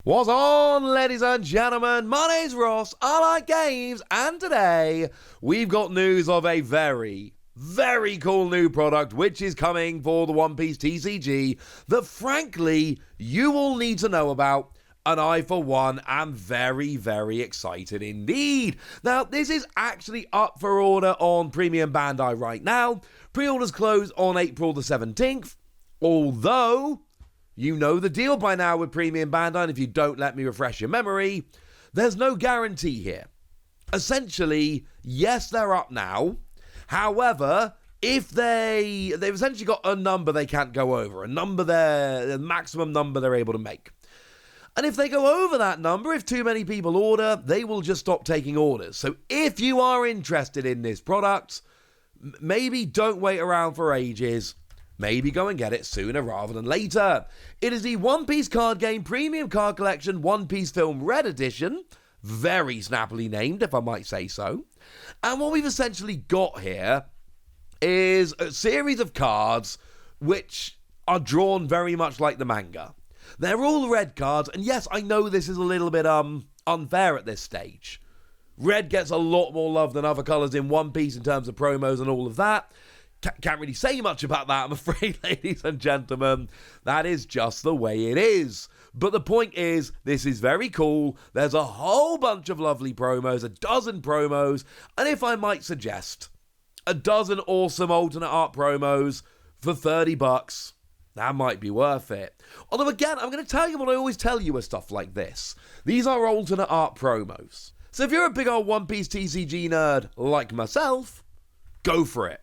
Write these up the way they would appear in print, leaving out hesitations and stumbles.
What's on, ladies and gentlemen? My name's Ross, I like games, and today we've got news of a very cool new product which is coming for the One Piece TCG that frankly you all need to know about, and I for one am very excited indeed. Now this is actually up for order on Premium Bandai right now. Pre-orders close on April the 17th, although you know the deal by now with Premium Bandai, and if you don't, let me refresh your memory. There's no guarantee here. Essentially, yes, they're up now. However, if they've essentially got a number they can't go over, the maximum number they're able to make. And if they go over that number, if too many people order, they will just stop taking orders. So if you are interested in this product, maybe don't wait around for ages. Maybe go and get it sooner rather than later. It is the One Piece card game Premium Card Collection One Piece Film Red Edition. Very snappily named, if I might say so. And what we've essentially got here is a series of cards which are drawn very much like the manga. They're all red cards, and yes, I know this is a little bit unfair at this stage. Red gets a lot more love than other colours in One Piece in terms of promos and all of that. Can't really say much about that, I'm afraid, ladies and gentlemen. That is just the way it is. But the point is, this is very cool. There's a whole bunch of lovely promos, a dozen promos, and if I might suggest, a dozen awesome alternate art promos for $30. That might be worth it. Although again, I'm going to tell you what I always tell you with stuff like this. These are alternate art promos. So if you're a big old One Piece TCG nerd like myself, go for it.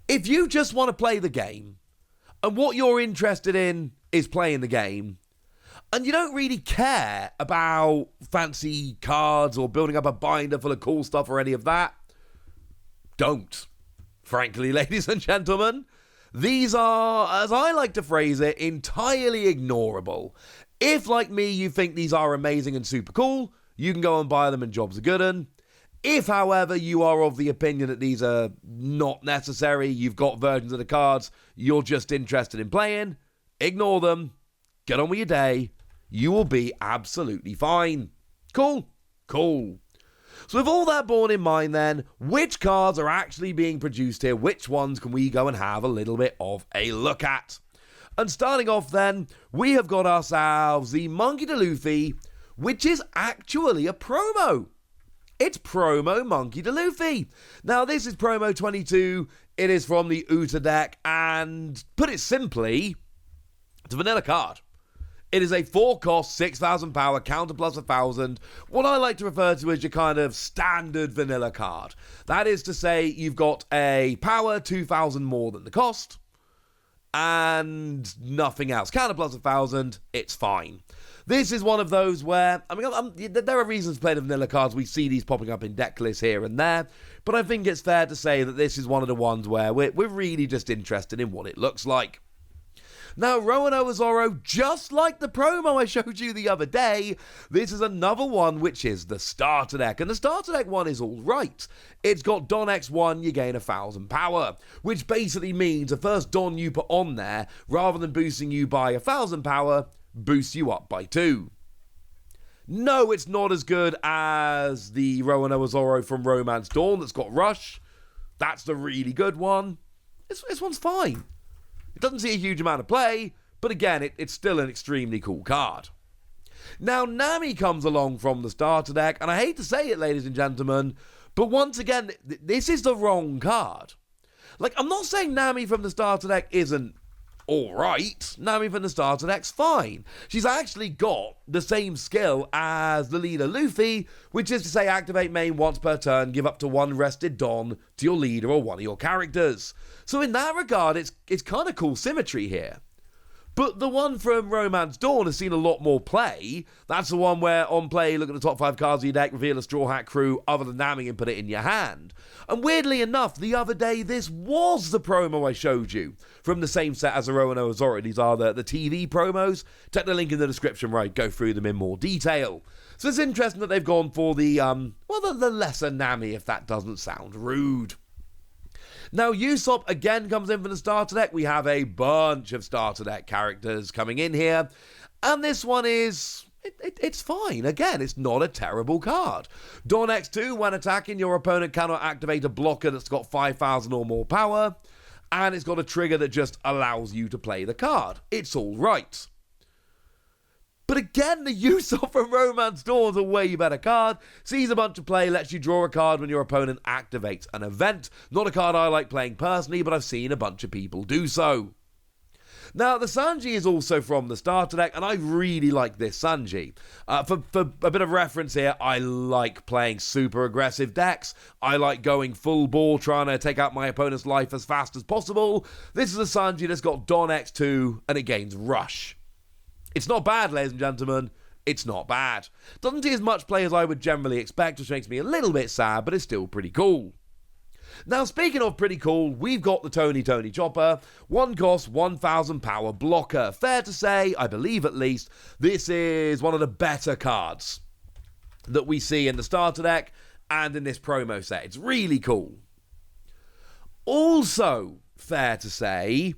If you just want to play the game, and what you're interested in is playing the game, and you don't really care about fancy cards or building up a binder full of cool stuff or any of that, don't. Frankly, ladies and gentlemen, these are, as I like to phrase it, entirely ignorable. If, like me, you think these are amazing and super cool, you can go and buy them and jobs are good 'un. If, however, you are of the opinion that these are not necessary, you've got versions of the cards you're just interested in playing, ignore them, get on with your day, you will be absolutely fine. Cool? Cool. So with all that borne in mind then, which cards are actually being produced here? Which ones can we go and have a little bit of a look at? And starting off then, we have got ourselves the Monkey D. Luffy, which is actually a promo. It's promo Monkey D. Luffy. Now, this is promo 22. It is from the Uta deck, and put it simply, it's a vanilla card. It is a 4-cost, 6,000 power, counter plus 1,000, what I like to refer to as your kind of standard vanilla card. That is to say, you've got a power 2,000 more than the cost, and nothing else. Counter plus 1,000, it's fine. This is one of those where, I mean, there are reasons to play the vanilla cards. We see these popping up in deck lists here and there, but I think it's fair to say that this is one of the ones where we're really just interested in what it looks like. Now, Roanoa Zoro, just like the promo I showed you the other day, this is another one which is the starter deck, and the starter deck one is alright. It's got Don X1, you gain 1,000 power, which basically means the first Don you put on there, rather than boosting you by 1,000 power, boosts you up by 2. No, it's not as good as the Roanoa Zoro from Romance Dawn that's got Rush. That's the really good one. This one's fine. It doesn't see a huge amount of play, but again, it's still an extremely cool card. Now, Nami comes along from the starter deck, and I hate to say it, ladies and gentlemen, but once again, this is the wrong card. Like, I'm not saying Nami from the starter deck isn't alright. Nami from the starter deck's fine. She's actually got the same skill as the leader Luffy, which is to say activate main once per turn, give up to 1 rested Don to your leader or one of your characters. So in that regard, it's kind of cool symmetry here. But the one from Romance Dawn has seen a lot more play. That's the one where, on play, look at the top 5 cards of your deck, reveal a Straw Hat crew other than Nami and put it in your hand. And weirdly enough, the other day, this was the promo I showed you from the same set as the Roanoa Zoro. These are the TV promos. Check the link in the description where I go through them in more detail. So it's interesting that they've gone for the lesser Nami, if that doesn't sound rude. Now, Usopp again comes in for the starter deck. We have a bunch of starter deck characters coming in here. And this one is... It's fine. Again, it's not a terrible card. Dawn X2, when attacking, your opponent cannot activate a blocker that's got 5,000 or more power. And it's got a trigger that just allows you to play the card. It's all right. But again, the use of a Romance Dawn is a way better card. Sees a bunch of play, lets you draw a card when your opponent activates an event. Not a card I like playing personally, but I've seen a bunch of people do so. Now, the Sanji is also from the starter deck, and I really like this Sanji. For a bit of reference here, I like playing super aggressive decks. I like going full ball, trying to take out my opponent's life as fast as possible. This is a Sanji that's got Dawn X2, and it gains Rush. It's not bad, ladies and gentlemen. It's not bad. Doesn't see as much play as I would generally expect, which makes me a little bit sad, but it's still pretty cool. Now, speaking of pretty cool, we've got the Tony Chopper. 1 cost, 1,000 power blocker. Fair to say, I believe at least, this is one of the better cards that we see in the starter deck and in this promo set. It's really cool. Also, fair to say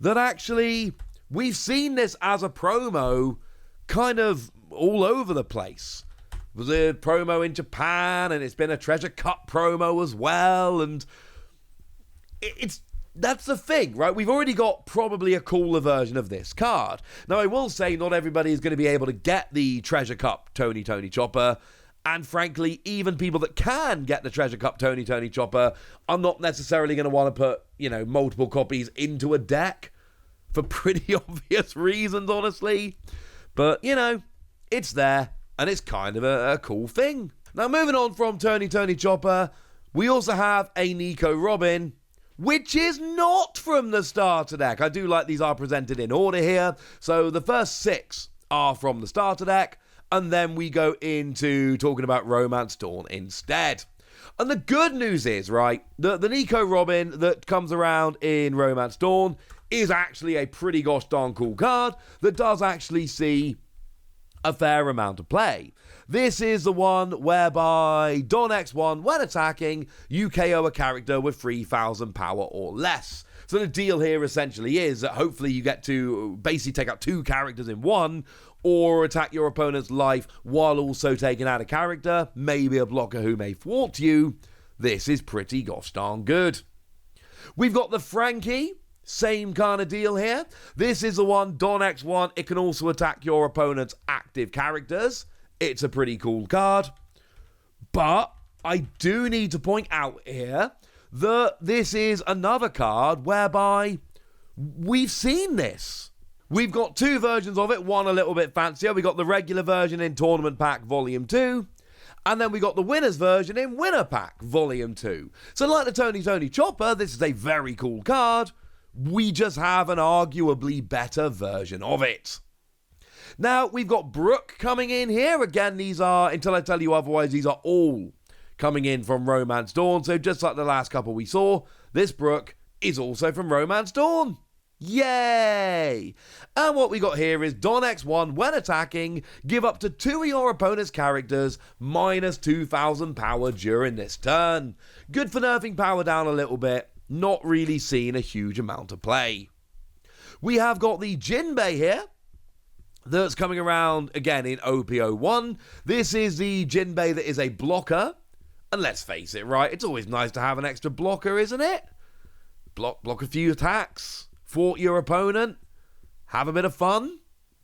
that actually we've seen this as a promo kind of all over the place. It was a promo in Japan, and it's been a Treasure Cup promo as well, and that's the thing, right? We've already got probably a cooler version of this card. Now, I will say not everybody is going to be able to get the Treasure Cup Tony Chopper, and frankly, even people that can get the Treasure Cup Tony Chopper are not necessarily going to want to put, multiple copies into a deck for pretty obvious reasons, honestly. But, it's there. And it's kind of a cool thing. Now, moving on from Tony Chopper, we also have a Nico Robin, which is not from the starter deck. I do like these are presented in order here. So the first 6 are from the starter deck, and then we go into talking about Romance Dawn instead. And the good news is, right, the Nico Robin that comes around in Romance Dawn is actually a pretty gosh darn cool card that does actually see a fair amount of play. This is the one whereby Dawn X1, when attacking, you KO a character with 3,000 power or less. So the deal here essentially is that hopefully you get to basically take out 2 characters in one, or attack your opponent's life while also taking out a character, maybe a blocker who may thwart you. This is pretty gosh darn good. We've got the Frankie. Same kind of deal here. This is the one, Dawn X1. It can also attack your opponent's active characters. It's a pretty cool card. But I do need to point out here that this is another card whereby we've seen this. We've got 2 versions of it, one a little bit fancier. We got the regular version in Tournament Pack Volume 2. And then we got the winner's version in Winner Pack Volume 2. So like the Tony Chopper, this is a very cool card. We just have an arguably better version of it. Now, we've got Brooke coming in here. Again, these are, until I tell you otherwise, these are all coming in from Romance Dawn. So just like the last couple we saw, this Brooke is also from Romance Dawn. Yay! And what we got here is Dawn X1, when attacking, give up to 2 of your opponent's characters minus 2,000 power during this turn. Good for nerfing power down a little bit. Not really seeing a huge amount of play. We have got the Jinbei here that's coming around again in OP01. This is the Jinbei that is a blocker. And let's face it, right? It's always nice to have an extra blocker, isn't it? Block a few attacks. Thwart your opponent. Have a bit of fun.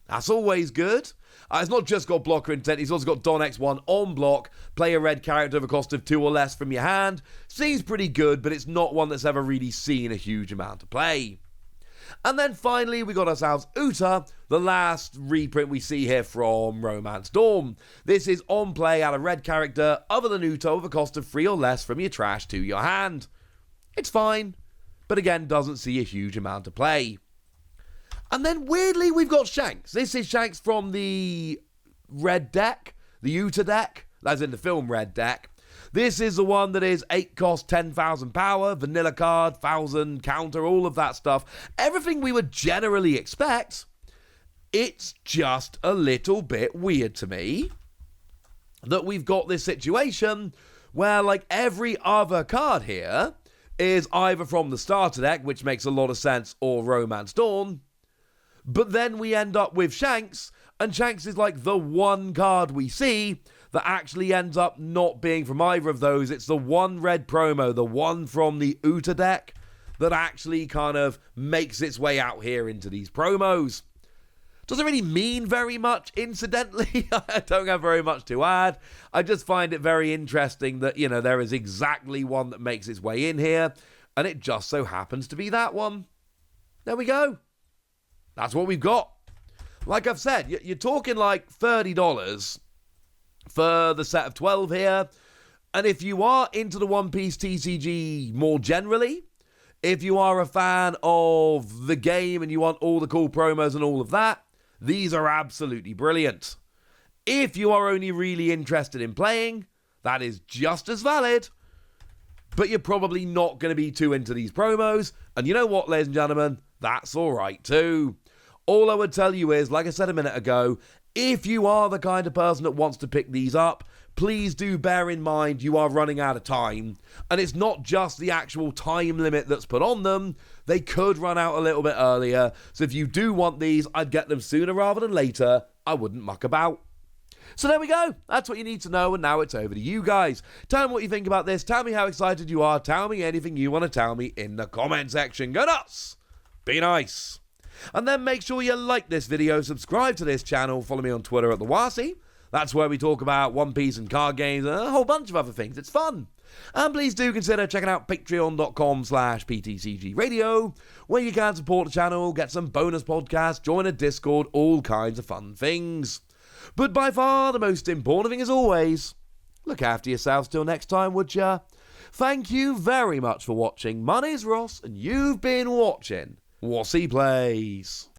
That's always good. It's not just got blocker intent, he's also got Dawn X1 on block, play a red character of a cost of 2 or less from your hand. Seems pretty good, but it's not one that's ever really seen a huge amount of play. And then finally, we got ourselves Uta, the last reprint we see here from Romance Dawn. This is on play at a red character other than Uta with a cost of 3 or less from your trash to your hand. It's fine, but again, doesn't see a huge amount of play. And then weirdly, we've got Shanks. This is Shanks from the red deck, the Uta deck, as in the film red deck. This is the one that is 8 cost, 10,000 power, vanilla card, 1,000 counter, all of that stuff. Everything we would generally expect. It's just a little bit weird to me that we've got this situation where, like every other card here, is either from the starter deck, which makes a lot of sense, or Romance Dawn. But then we end up with Shanks, And Shanks is like the one card we see that actually ends up not being from either of those. It's the one red promo, the one from the Uta deck, that actually kind of makes its way out here into these promos. Doesn't really mean very much, incidentally. I don't have very much to add. I just find it very interesting that, there is exactly one that makes its way in here, and it just so happens to be that one. There we go. That's what we've got. Like I've said, you're talking like $30 for the set of 12 here. And if you are into the One Piece TCG more generally, if you are a fan of the game and you want all the cool promos and all of that, these are absolutely brilliant. If you are only really interested in playing, that is just as valid. But you're probably not going to be too into these promos. And you know what, ladies and gentlemen? That's all right too. All I would tell you is, like I said a minute ago, if you are the kind of person that wants to pick these up, please do bear in mind you are running out of time. And it's not just the actual time limit that's put on them. They could run out a little bit earlier. So if you do want these, I'd get them sooner rather than later. I wouldn't muck about. So there we go. That's what you need to know. And now it's over to you guys. Tell me what you think about this. Tell me how excited you are. Tell me anything you want to tell me in the comment section. Go nuts. Be nice. And then make sure you like this video, subscribe to this channel, follow me on Twitter at @TheWasi. That's where we talk about One Piece and card games and a whole bunch of other things. It's fun. And please do consider checking out patreon.com/PTCG Radio, where you can support the channel, get some bonus podcasts, join a Discord, all kinds of fun things. But by far the most important thing as always, look after yourselves till next time, would ya? Thank you very much for watching. My name's Ross, and you've been watching Wasi Plays.